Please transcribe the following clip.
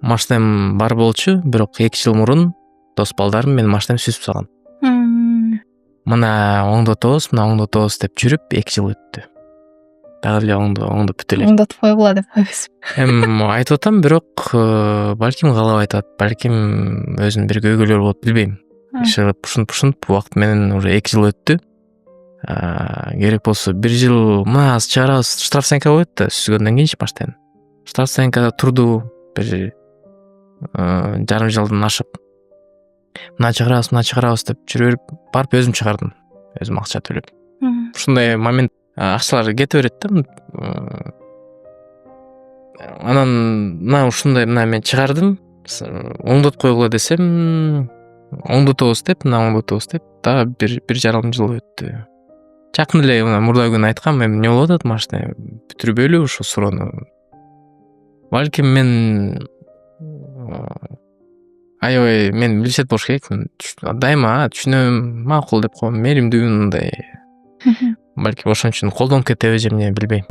машинам бар болчу, бирок 2 жыл мурун дос балдарым менин машинамды сүзүп салган. Мына оңдотобуз, деп жүрүп 2 жыл өттү. Дагы эле оңдоп бүтө элек. Оңдотуп койгула деп койбойсуз. Айтып атам, бирок балким каалап айтат, балким өзүнүн бир көйгөйлөрү болот, билбейм. Иши ушинтип убакыт менен уже 2 жыл өттү. Керек болсо 1 жыл мына азыр чыгарабыз, штрафстоянка коет да, сүзгөндөн кийинчи машинаны. Штрафстоянкада турду бир жарым жылдан ашык. Мына чыгарабыз деп жүрүп, барып өзүм чыгардым. Өзүм акча төлөп. Ушундай момент акчалар кете берет да. Анан мына ушундай мен чыгардым. Оңдотуп койгула десем, оңдотобуз деп, дагы бир жарым жыл өттү. Жакын эле мурда күнү айткам, эми эмне болуп атат машина, бүтүрбөйлү ушу суроону. Балким мен аябай мен билишет болуш керек. Дайыма түшүнөм, макул деп коем, мээримдүү мындай. Балким ошон үчүн колдонуп кетеби же эмне, билбейм.